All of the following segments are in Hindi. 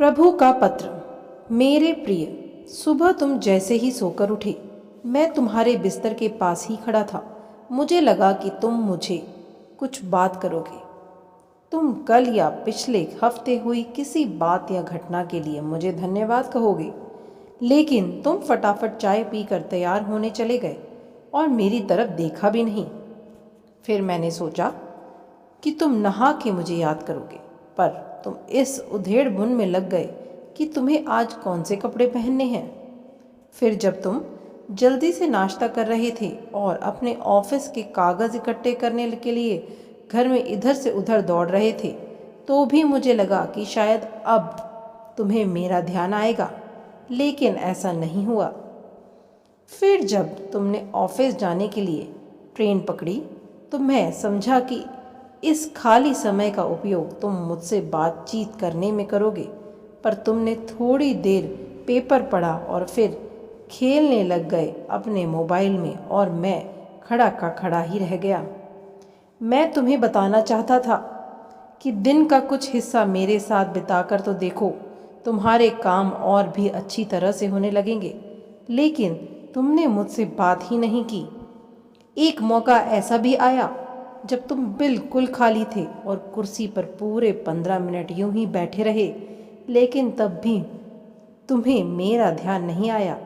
प्रभु का पत्र। मेरे प्रिय, सुबह तुम जैसे ही सोकर उठे, मैं तुम्हारे बिस्तर के पास ही खड़ा था। मुझे लगा कि तुम मुझे कुछ बात करोगे। तुम कल या पिछले हफ्ते हुई किसी बात या घटना के लिए मुझे धन्यवाद कहोगे, लेकिन तुम फटाफट चाय पीकर तैयार होने चले गए और मेरी तरफ देखा भी नहीं। फिर मैंने सोचा कि तुम नहा के मुझे याद करोगे, पर तुम इस उधेड़-बुन में लग गए कि तुम्हें आज कौन से कपड़े पहनने हैं। फिर जब तुम जल्दी से नाश्ता कर रहे थे और अपने ऑफिस के कागज़ इकट्ठे करने के लिए घर में इधर से उधर दौड़ रहे थे, तो भी मुझे लगा कि शायद अब तुम्हें मेरा ध्यान आएगा, लेकिन ऐसा नहीं हुआ। फिर जब तुमने ऑफिस जाने के लिए ट्रेन पकड़ी, तो मैं समझा कि इस खाली समय का उपयोग तुम मुझसे बातचीत करने में करोगे, पर तुमने थोड़ी देर पेपर पढ़ा और फिर खेलने लग गए अपने मोबाइल में और मैं खड़ा का खड़ा ही रह गया। मैं तुम्हें बताना चाहता था कि दिन का कुछ हिस्सा मेरे साथ बिताकर तो देखो, तुम्हारे काम और भी अच्छी तरह से होने लगेंगे, लेकिन तुमने मुझसे बात ही नहीं की। एक मौका ऐसा भी आया जब तुम बिल्कुल खाली थे और कुर्सी पर पूरे 15 मिनट यूं ही बैठे रहे, लेकिन तब भी तुम्हें मेरा ध्यान नहीं आया।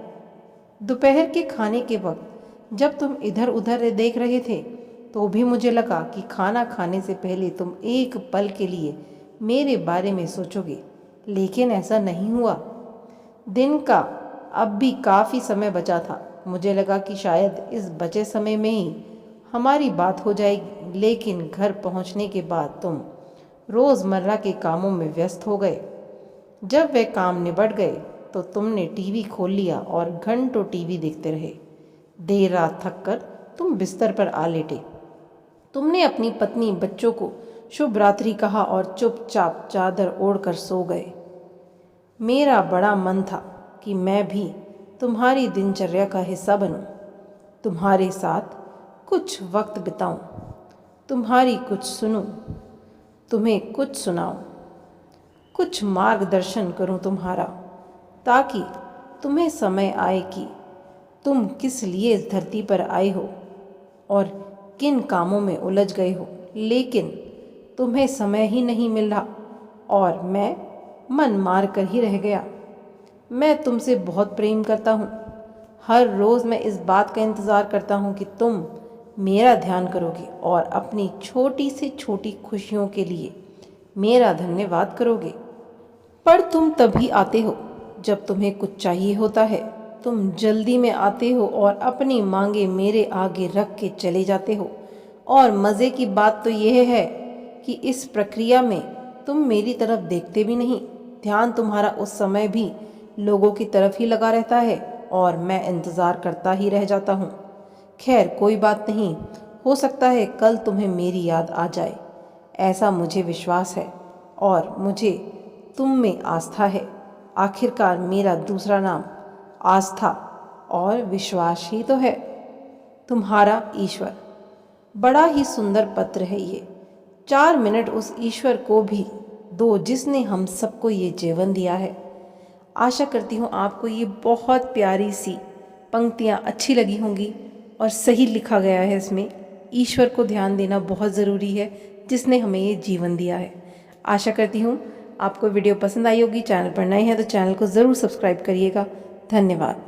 दोपहर के खाने के वक्त जब तुम इधर उधर देख रहे थे, तो भी मुझे लगा कि खाना खाने से पहले तुम एक पल के लिए मेरे बारे में सोचोगे, लेकिन ऐसा नहीं हुआ। दिन का अब भी काफ़ी समय बचा था। मुझे लगा कि शायद इस बचे समय में ही हमारी बात हो जाएगी, लेकिन घर पहुंचने के बाद तुम रोज़मर्रा के कामों में व्यस्त हो गए। जब वे काम निबट गए तो तुमने टीवी खोल लिया और घंटों टीवी देखते रहे। देर रात थककर तुम बिस्तर पर आ लेटे। तुमने अपनी पत्नी बच्चों को शुभ रात्रि कहा और चुपचाप चादर ओढ़कर सो गए। मेरा बड़ा मन था कि मैं भी तुम्हारी दिनचर्या का हिस्सा बनूं, तुम्हारे साथ कुछ वक्त बिताऊं, तुम्हारी कुछ सुनूं, तुम्हें कुछ सुनाऊं, कुछ मार्गदर्शन करूं तुम्हारा, ताकि तुम्हें समय आए कि तुम किस लिए इस धरती पर आए हो और किन कामों में उलझ गए हो, लेकिन तुम्हें समय ही नहीं मिल रहा और मैं मन मार कर ही रह गया। मैं तुमसे बहुत प्रेम करता हूँ। हर रोज़ मैं इस बात का इंतज़ार करता हूँ कि तुम मेरा ध्यान करोगे और अपनी छोटी से छोटी खुशियों के लिए मेरा धन्यवाद करोगे। पर तुम तभी आते हो जब तुम्हें कुछ चाहिए होता है। तुम जल्दी में आते हो और अपनी मांगे मेरे आगे रख के चले जाते हो। और मज़े की बात तो यह है कि इस प्रक्रिया में तुम मेरी तरफ देखते भी नहीं। ध्यान तुम्हारा उस समय भी लोगों की तरफ ही लगा रहता है और मैं इंतज़ार करता ही रह जाता हूँ। खैर, कोई बात नहीं, हो सकता है कल तुम्हें मेरी याद आ जाए, ऐसा मुझे विश्वास है और मुझे तुम में आस्था है। आखिरकार मेरा दूसरा नाम आस्था और विश्वास ही तो है। तुम्हारा ईश्वर। बड़ा ही सुंदर पत्र है ये। 4 मिनट उस ईश्वर को भी दो जिसने हम सबको ये जीवन दिया है। आशा करती हूँ आपको ये बहुत प्यारी सी पंक्तियाँ अच्छी लगी होंगी और सही लिखा गया है। इसमें ईश्वर को ध्यान देना बहुत ज़रूरी है, जिसने हमें ये जीवन दिया है। आशा करती हूँ आपको वीडियो पसंद आई होगी। चैनल पर नए हैं तो चैनल को ज़रूर सब्सक्राइब करिएगा। धन्यवाद।